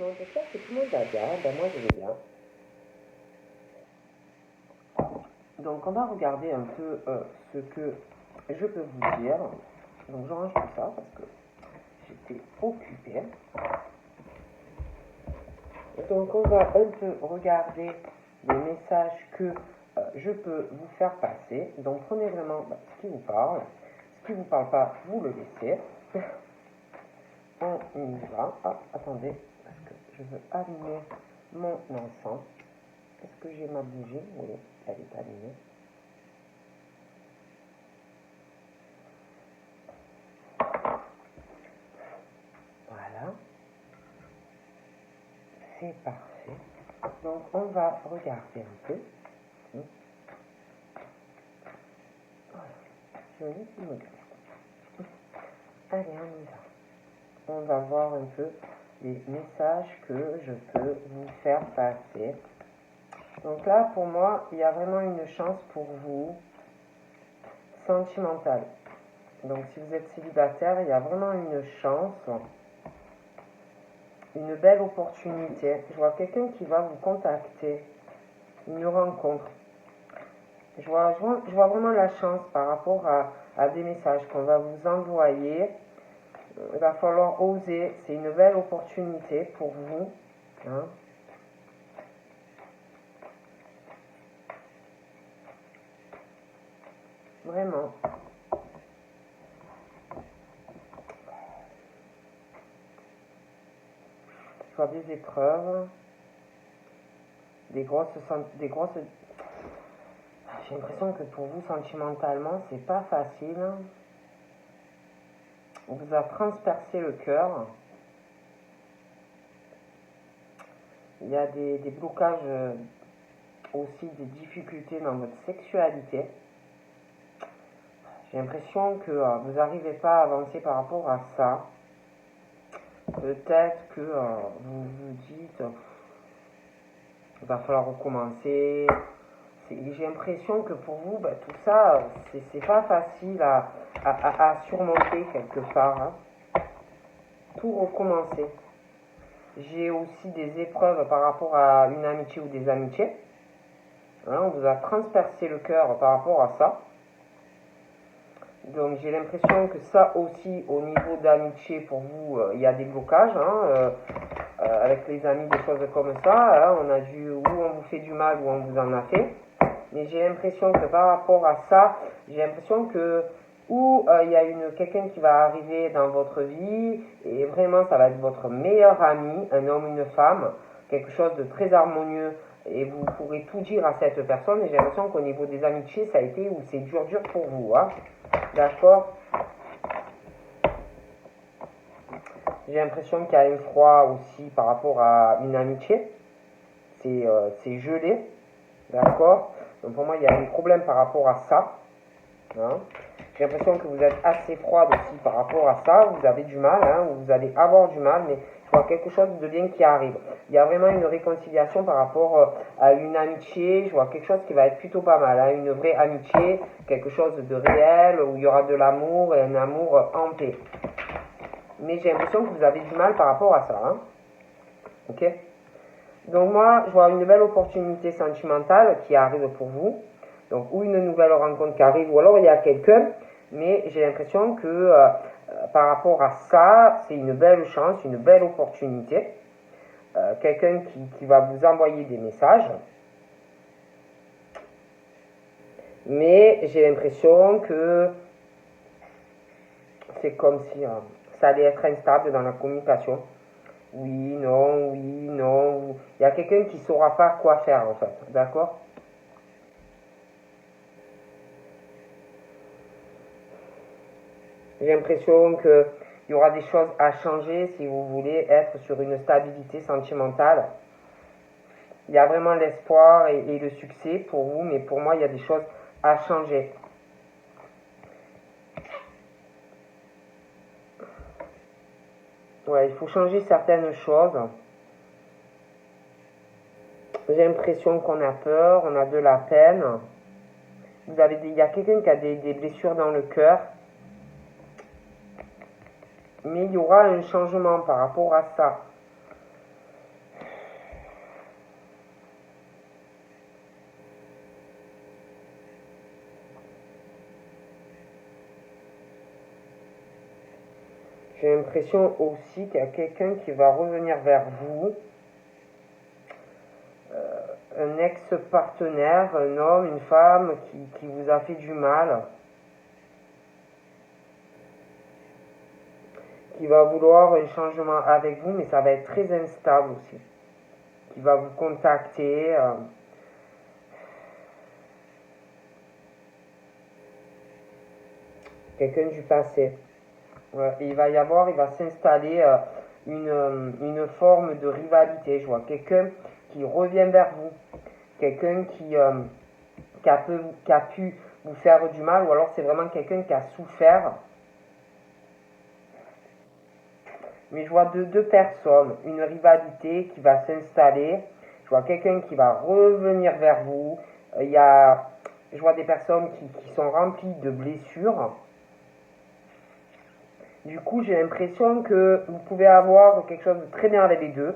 monde, j'espère que tout le monde va bien. Ben moi je vais bien. Donc on va regarder un peu ce que je peux vous dire. Donc je range tout ça parce que j'étais occupée. Donc on va un peu regarder les messages que je peux vous faire passer. Donc prenez vraiment ce qui vous parle. Ce qui ne vous parle pas, vous le laissez. On y va. Ah, attendez, parce que je veux allumer mon encens. Est-ce que j'ai ma bougie? Oui, elle est allumée. Voilà. C'est parfait. Donc, on va regarder un peu. Voilà. Je vais laisser me gaffe. Allez, on y va. On va voir un peu les messages que je peux vous faire passer. Donc là, pour moi, il y a vraiment une chance pour vous sentimentale. Donc si vous êtes célibataire, il y a vraiment une chance, une belle opportunité. Je vois quelqu'un qui va vous contacter, une rencontre. Je vois vraiment la chance par rapport à des messages qu'on va vous envoyer. Il va falloir oser, c'est une belle opportunité pour vous. Hein. Vraiment. Je vois des épreuves, des grosses. J'ai l'impression que pour vous, sentimentalement, c'est pas facile. On vous a transpercé le cœur. Il y a des blocages, aussi des difficultés dans votre sexualité. J'ai l'impression que vous n'arrivez pas à avancer par rapport à ça. Peut-être que vous vous dites, il va falloir recommencer. J'ai l'impression que pour vous, tout ça, c'est pas facile à surmonter quelque part. Hein. Tout recommencer. J'ai aussi des épreuves par rapport à une amitié ou des amitiés. Hein, on vous a transpercé le cœur par rapport à ça. Donc j'ai l'impression que ça aussi, au niveau d'amitié, pour vous, il y a des blocages. Hein, avec les amis, des choses comme ça. Hein, on a dû, ou on vous fait du mal, ou on vous en a fait. Mais j'ai l'impression que par rapport à ça, j'ai l'impression que ou il y a quelqu'un qui va arriver dans votre vie et vraiment ça va être votre meilleur ami, un homme, une femme, quelque chose de très harmonieux et vous pourrez tout dire à cette personne. Et j'ai l'impression qu'au niveau des amitiés, ça a été ou c'est dur pour vous. Hein. D'accord? J'ai l'impression qu'il y a un froid aussi par rapport à une amitié. C'est gelé. D'accord? Donc pour moi, il y a un problème par rapport à ça. Hein. J'ai l'impression que vous êtes assez froide aussi par rapport à ça. Vous avez du mal, hein, vous allez avoir du mal, mais je vois quelque chose de bien qui arrive. Il y a vraiment une réconciliation par rapport à une amitié. Je vois quelque chose qui va être plutôt pas mal. Hein, une vraie amitié, quelque chose de réel, où il y aura de l'amour et un amour en paix. Mais j'ai l'impression que vous avez du mal par rapport à ça. Hein. Ok? Donc moi, je vois une belle opportunité sentimentale qui arrive pour vous. Donc, ou une nouvelle rencontre qui arrive, ou alors il y a quelqu'un, mais j'ai l'impression que par rapport à ça, c'est une belle chance, une belle opportunité. Quelqu'un qui va vous envoyer des messages. Mais j'ai l'impression que c'est comme si ça allait être instable dans la communication. Oui, non, oui, non. Il y a quelqu'un qui ne saura pas quoi faire en fait, d'accord? J'ai l'impression qu'il y aura des choses à changer si vous voulez être sur une stabilité sentimentale. Il y a vraiment l'espoir et le succès pour vous, mais pour moi, il y a des choses à changer. Ouais, il faut changer certaines choses. J'ai l'impression qu'on a peur, on a de la peine. Il y a quelqu'un qui a des blessures dans le cœur. Mais il y aura un changement par rapport à ça. J'ai l'impression aussi qu'il y a quelqu'un qui va revenir vers vous. Un ex-partenaire, un homme, une femme qui vous a fait du mal. Qui va vouloir un changement avec vous, mais ça va être très instable aussi. Qui va vous contacter. Quelqu'un du passé. Ouais, il va s'installer une forme de rivalité. Je vois quelqu'un qui revient vers vous. Quelqu'un qui a pu vous faire du mal, ou alors c'est vraiment quelqu'un qui a souffert. Mais je vois deux personnes, une rivalité qui va s'installer. Je vois quelqu'un qui va revenir vers vous. Je vois des personnes qui sont remplies de blessures. Du coup, j'ai l'impression que vous pouvez avoir quelque chose de très bien avec les deux.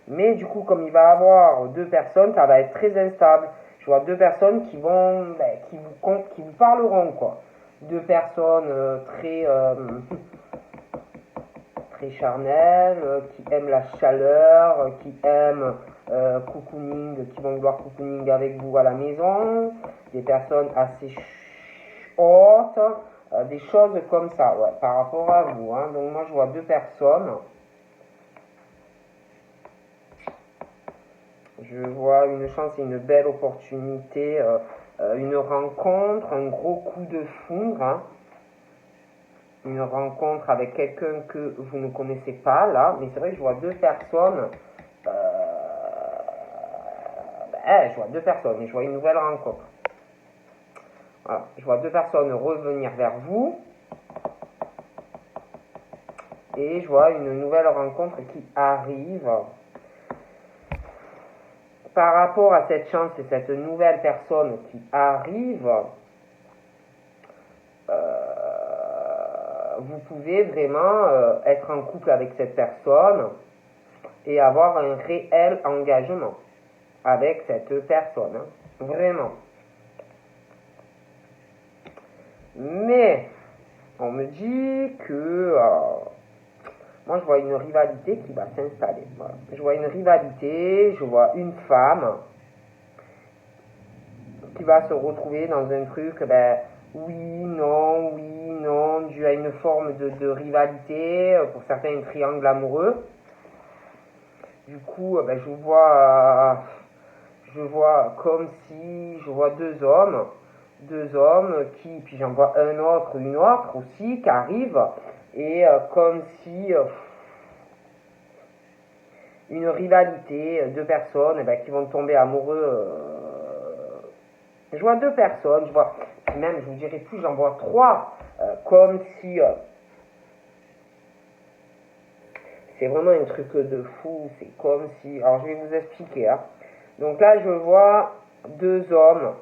Mais du coup, comme il va y avoir deux personnes, ça va être très instable. Je vois deux personnes qui vous parleront, quoi. Deux personnes très charnelles, qui aiment la chaleur, qui aiment cocooning, qui vont vouloir cocooning avec vous à la maison. Des personnes assez hautes, des choses comme ça, ouais, par rapport à vous. Hein. Donc moi, je vois deux personnes. Je vois une chance et une belle opportunité, une rencontre, un gros coup de foudre, hein. Une rencontre avec quelqu'un que vous ne connaissez pas, là, mais c'est vrai que je vois deux personnes, je vois deux personnes et je vois une nouvelle rencontre. Voilà, je vois deux personnes revenir vers vous, et je vois une nouvelle rencontre qui arrive. Par rapport à cette chance et cette nouvelle personne qui arrive, vous pouvez vraiment être en couple avec cette personne et avoir un réel engagement avec cette personne. Hein. Vraiment. Mais, on me dit que... moi, je vois une rivalité qui va s'installer. Voilà. Je vois une rivalité, je vois une femme qui va se retrouver dans un truc, oui, non, dû à une forme de rivalité, pour certains un triangle amoureux. Du coup, je vois comme si, je vois deux hommes puis j'en vois un autre, une autre aussi, qui arrive, et comme si une rivalité, deux personnes, qui vont tomber amoureux. Je vois deux personnes, même, je vous dirais plus, j'en vois trois, comme si... c'est vraiment un truc de fou, c'est comme si... Alors, je vais vous expliquer. Hein. Donc là, je vois deux hommes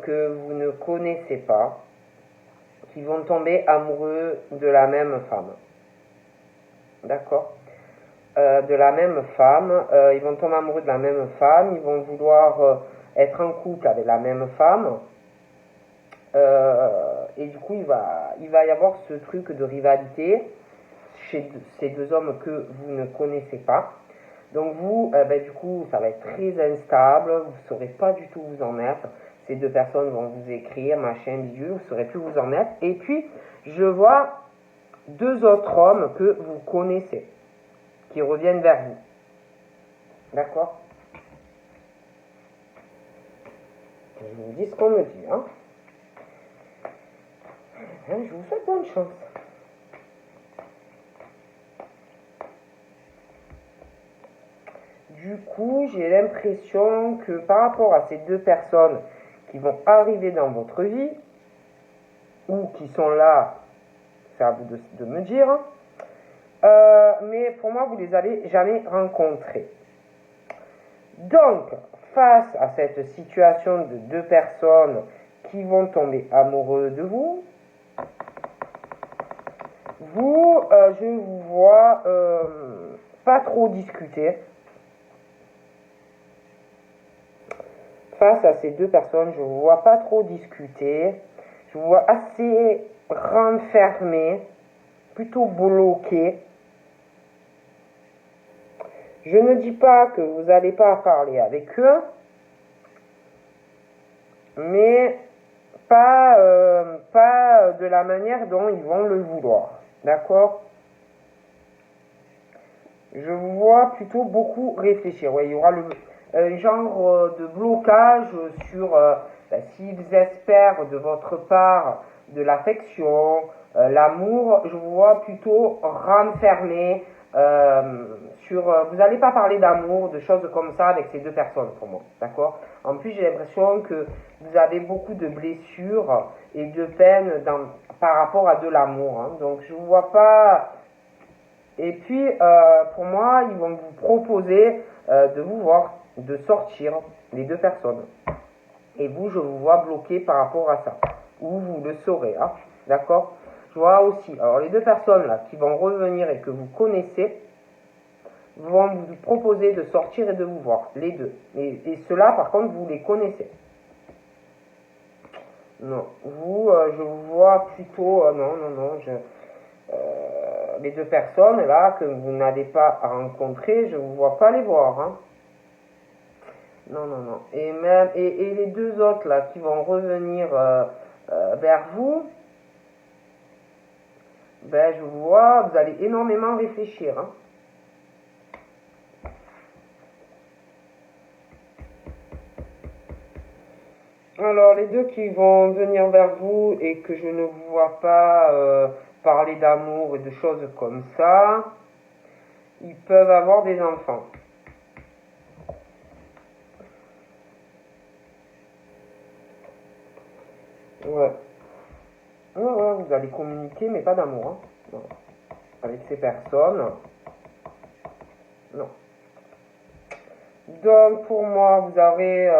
que vous ne connaissez pas, qui vont tomber amoureux de la même femme. D'accord ? De la même femme, ils vont tomber amoureux de la même femme, ils vont vouloir être en couple avec la même femme, et du coup il va y avoir ce truc de rivalité chez ces deux hommes que vous ne connaissez pas. Donc vous, du coup, ça va être très instable, vous ne saurez pas du tout où vous en mettre. Ces deux personnes vont vous écrire, machin, bidule, vous ne saurez plus où vous en mettre. Et puis, je vois deux autres hommes que vous connaissez, qui reviennent vers vous. D'accord ? Je vous dis ce qu'on me dit, hein. Je vous souhaite bonne chance. Du coup, j'ai l'impression que par rapport à ces deux personnes qui vont arriver dans votre vie, ou qui sont là, c'est à vous de me dire, mais pour moi, vous ne les avez jamais rencontrés. Donc, face à cette situation de deux personnes qui vont tomber amoureux de vous, je vous vois pas trop discuter. Face à ces deux personnes, je ne vous vois pas trop discuter. Je vous vois assez renfermé, plutôt bloqué. Je ne dis pas que vous n'allez pas parler avec eux, mais pas de la manière dont ils vont le vouloir. D'accord? Je vous vois plutôt beaucoup réfléchir. Ouais, il y aura le genre de blocage sur s'ils espèrent de votre part de l'affection, l'amour. Je vous vois plutôt renfermé vous n'allez pas parler d'amour, de choses comme ça avec ces deux personnes pour moi. D'accord? En plus, j'ai l'impression que vous avez beaucoup de blessures et de peines par rapport à de l'amour. Hein. Donc, je ne vous vois pas. Et puis, pour moi, ils vont vous proposer de vous voir, de sortir les deux personnes. Et vous, je vous vois bloqué par rapport à ça. Ou vous le saurez, hein, d'accord? Je vois aussi, alors les deux personnes là qui vont revenir et que vous connaissez, vont vous proposer de sortir et de vous voir, les deux. Et ceux-là, par contre, vous les connaissez. Non, vous, je vous vois plutôt, non, les deux personnes là que vous n'allez pas rencontrer, je ne vous vois pas les voir. Hein. Non. Et même et les deux autres là qui vont revenir vers vous, ben je vous vois, vous allez énormément réfléchir. Hein. Alors les deux qui vont venir vers vous et que je ne vous vois pas parler d'amour et de choses comme ça, ils peuvent avoir des enfants. Ouais. Ouais, vous allez communiquer, mais pas d'amour. Hein. Non. Avec ces personnes. Non. Donc, pour moi, vous avez,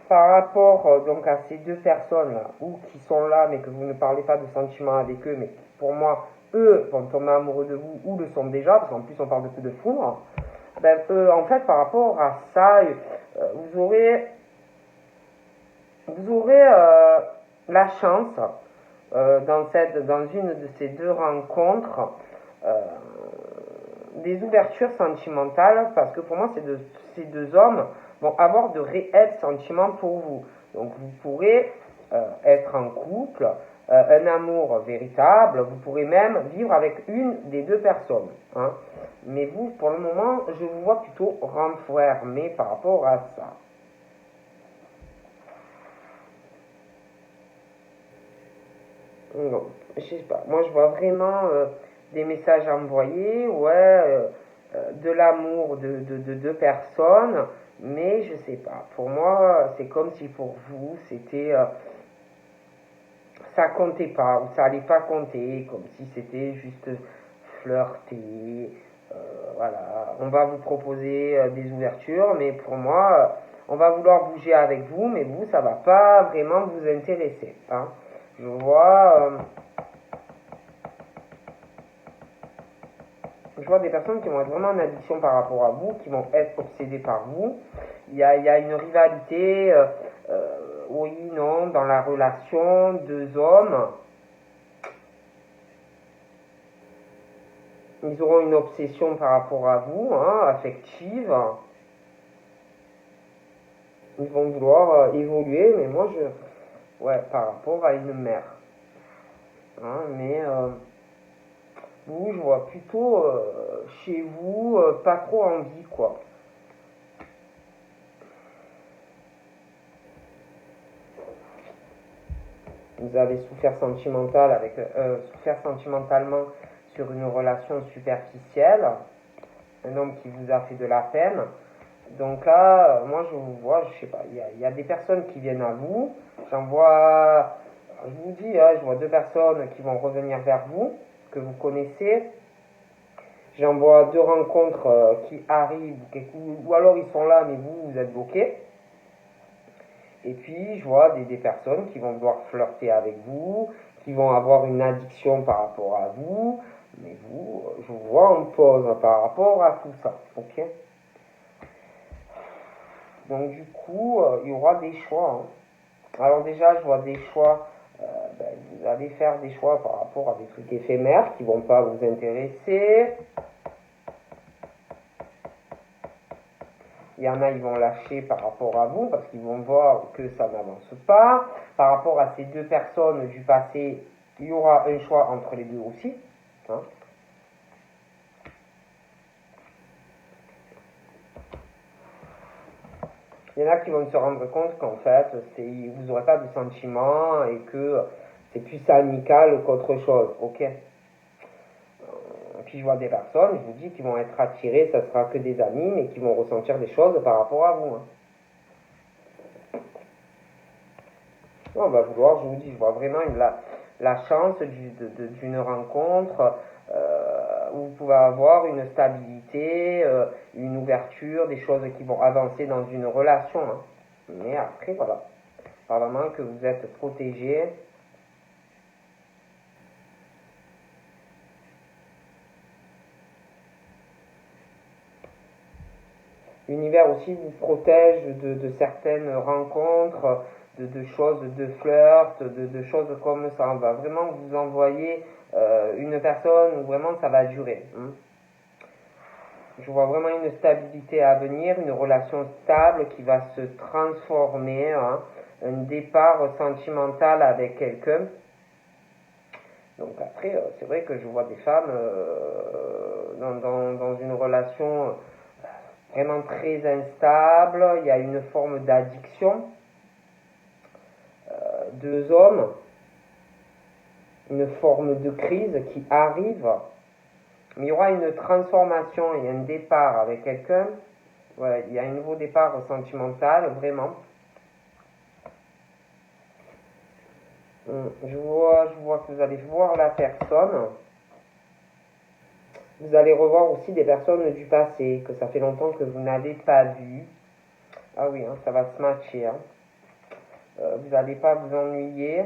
par rapport donc à ces deux personnes-là, ou qui sont là, mais que vous ne parlez pas de sentiments avec eux, mais qui, pour moi, eux vont tomber amoureux de vous, ou le sont déjà, parce qu'en plus, on parle de coup de foudre. Ben, en fait, par rapport à ça, vous aurez la chance dans une de ces deux rencontres des ouvertures sentimentales parce que pour moi ces deux hommes vont avoir de réels sentiments pour vous. Donc vous pourrez être en couple, un amour véritable, vous pourrez même vivre avec une des deux personnes. Hein. Mais vous, pour le moment, je vous vois plutôt renfermé par rapport à ça. Non, je sais pas. Moi, je vois vraiment des messages envoyés, de l'amour de deux personnes, mais je sais pas. Pour moi, c'est comme si pour vous, c'était ça comptait pas ou ça allait pas compter, comme si c'était juste flirter. Voilà, on va vous proposer des ouvertures, mais pour moi, on va vouloir bouger avec vous, mais vous, ça va pas vraiment vous intéresser. Hein. Je vois des personnes qui vont être vraiment en addiction par rapport à vous, qui vont être obsédées par vous. Il y a une rivalité, oui, non, dans la relation, deux hommes. Ils auront une obsession par rapport à vous, hein, affective. Ils vont vouloir évoluer, mais moi, par rapport à une mère. Hein, mais vous, je vois plutôt chez vous, pas trop envie, quoi. Vous avez souffert sentimentalement sur une relation superficielle, un homme qui vous a fait de la peine. Donc là, moi je vous vois, je sais pas, il y a des personnes qui viennent à vous. Je vous dis, hein, je vois deux personnes qui vont revenir vers vous, que vous connaissez. J'en vois deux rencontres qui arrivent, ou alors ils sont là, mais vous êtes bloqués. Et puis, je vois des personnes qui vont vouloir flirter avec vous, qui vont avoir une addiction par rapport à vous, mais vous, je vous vois en pause par rapport à tout ça, ok? Donc, du coup, il y aura des choix. Hein. Alors déjà, je vois des choix ben, vous allez faire des choix par rapport à des trucs éphémères qui vont pas vous intéresser. Il y en a, ils vont lâcher par rapport à vous parce qu'ils vont voir que ça n'avance pas. Par rapport à ces deux personnes du passé, il y aura un choix entre les deux aussi. Hein. Il y en a qui vont se rendre compte qu'en fait, vous n'aurez pas de sentiments et que c'est plus amical qu'autre chose. Ok. Puis je vois des personnes, je vous dis, qui vont être attirées, ça sera que des amis, mais qui vont ressentir des choses par rapport à vous. Hein. On va vouloir, je vous dis, je vois vraiment la chance d'une rencontre où vous pouvez avoir une stabilité, une ouverture, des choses qui vont avancer dans une relation. Hein. Mais après, voilà, apparemment que vous êtes protégé. L'univers aussi vous protège de certaines rencontres, de choses, de flirt, de choses comme ça. On va vraiment vous envoyer une personne où vraiment ça va durer. Hein. Je vois vraiment une stabilité à venir, une relation stable qui va se transformer, hein, un départ sentimental avec quelqu'un. Donc après, c'est vrai que je vois des femmes dans une relation vraiment très instable, il y a une forme d'addiction. Deux hommes, une forme de crise qui arrive, mais il y aura une transformation et un départ avec quelqu'un. Ouais, il y a un nouveau départ sentimental, vraiment. Je vois que vous allez voir la personne. Vous allez revoir aussi des personnes du passé, que ça fait longtemps que vous n'avez pas vu. Ah oui, hein, ça va se matcher. Hein. Vous n'allez pas vous ennuyer.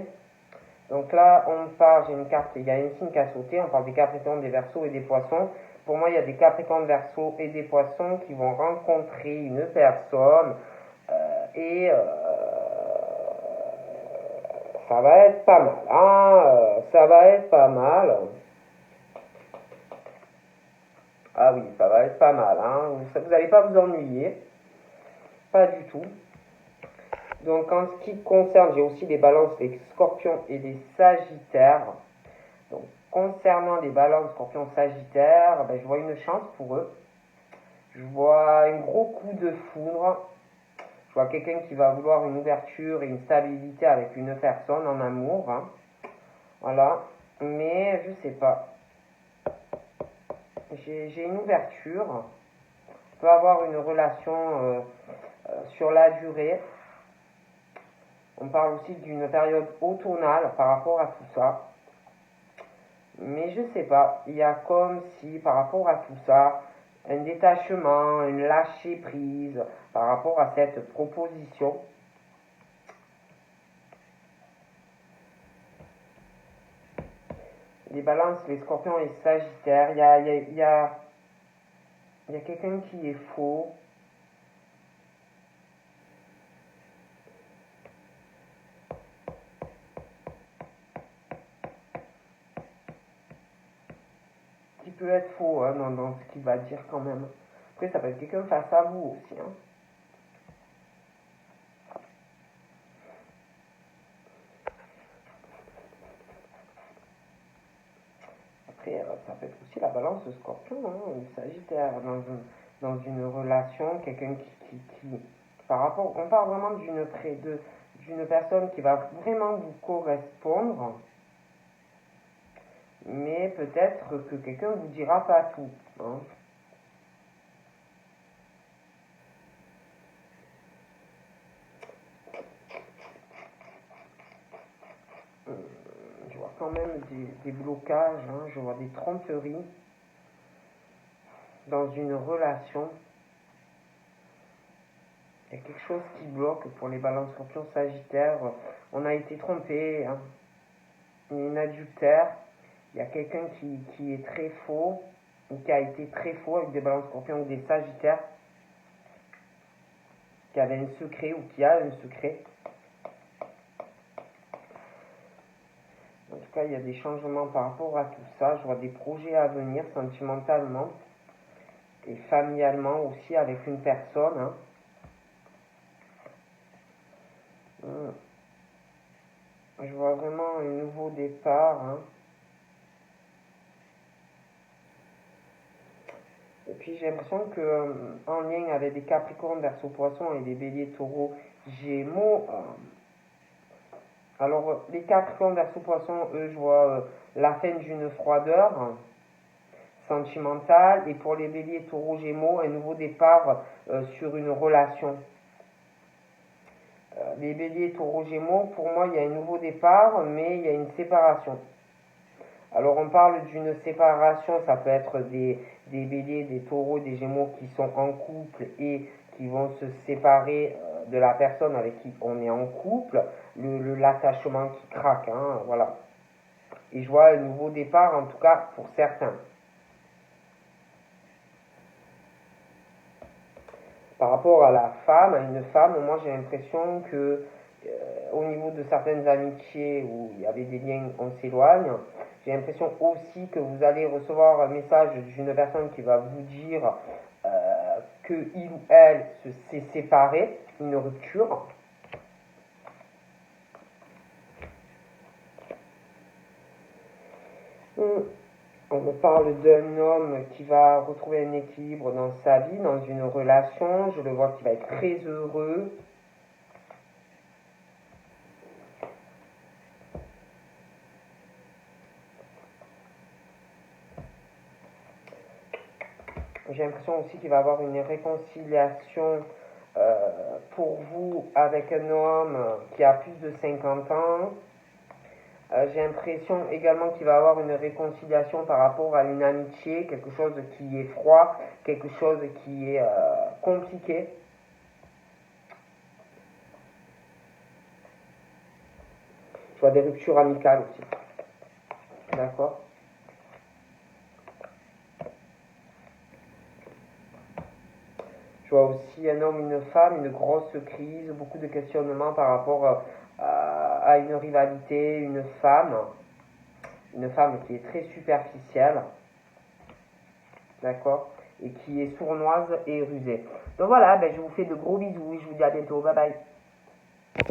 Donc là, on part, j'ai une carte, il y a une signe qui a sauté, on parle des Capricornes, des Verseaux et des Poissons. Pour moi, il y a des Capricornes, Verseaux et des Poissons qui vont rencontrer une personne et ça va être pas mal. Hein, ça va être pas mal. Ah oui, ça va être pas mal. Hein. Vous n'allez pas vous ennuyer. Pas du tout. Donc en ce qui concerne, j'ai aussi des balances, des scorpions et des sagittaires. Donc concernant les balances, scorpions, sagittaires, ben, je vois une chance pour eux. Je vois un gros coup de foudre. Je vois quelqu'un qui va vouloir une ouverture et une stabilité avec une personne en amour. Hein. Voilà. Mais je sais pas. J'ai une ouverture. On peut avoir une relation sur la durée. On parle aussi d'une période automnale par rapport à tout ça. Mais je sais pas, il y a comme si par rapport à tout ça, un détachement, une lâcher prise par rapport à cette proposition. Les balances, les scorpions et les sagittaires, il y a quelqu'un qui est faux. Qui peut être faux hein, dans ce qu'il va dire quand même. Après, ça peut être quelqu'un face à vous aussi. Hein. Après, ça peut être aussi la balance de scorpion, hein, le sagittaire, dans une relation, quelqu'un qui par rapport, on parle vraiment d'une personne qui va vraiment vous correspondre, mais peut-être que quelqu'un vous dira pas tout. Hein. Je vois quand même des blocages, hein, je vois des tromperies dans une relation. Il y a quelque chose qui bloque pour les balances scorpions sagittaires. On a été trompé, hein. Il y a une adultère. Il y a quelqu'un qui est très faux, ou qui a été très faux avec des balances scorpions ou des sagittaires, qui avait un secret ou qui a un secret. En tout cas, il y a des changements par rapport à tout ça. Je vois des projets à venir sentimentalement et familialement aussi avec une personne. Hein. Je vois vraiment un nouveau départ. Hein. Et puis j'ai l'impression que en lien avec des Capricornes, Verseau, Poissons et des Béliers, Taureaux, Gémeaux. Alors les Capricornes, Verseau, Poissons, eux, je vois la fin d'une froideur sentimentale. Et pour les Béliers, Taureaux, Gémeaux, un nouveau départ sur une relation. Les Béliers, Taureaux, Gémeaux, pour moi, il y a un nouveau départ, mais il y a une séparation. Alors on parle d'une séparation, ça peut être des béliers, des taureaux, des gémeaux qui sont en couple et qui vont se séparer de la personne avec qui on est en couple, l'attachement qui craque, hein, voilà. Et je vois un nouveau départ, en tout cas pour certains. Par rapport à la femme, à une femme, moi j'ai l'impression que au niveau de certaines amitiés où il y avait des liens, on s'éloigne. J'ai l'impression aussi que vous allez recevoir un message d'une personne qui va vous dire que il ou elle s'est séparé, une rupture. On me parle d'un homme qui va retrouver un équilibre dans sa vie, dans une relation. Je le vois qui va être très heureux. J'ai l'impression aussi qu'il va y avoir une réconciliation pour vous avec un homme qui a plus de 50 ans. J'ai l'impression également qu'il va y avoir une réconciliation par rapport à une amitié, quelque chose qui est froid, quelque chose qui est compliqué. Je vois des ruptures amicales aussi. D'accord? Je vois aussi un homme, une femme, une grosse crise, beaucoup de questionnements par rapport à une rivalité, une femme qui est très superficielle, d'accord, et qui est sournoise et rusée. Donc voilà, ben, je vous fais de gros bisous et je vous dis à bientôt, bye bye.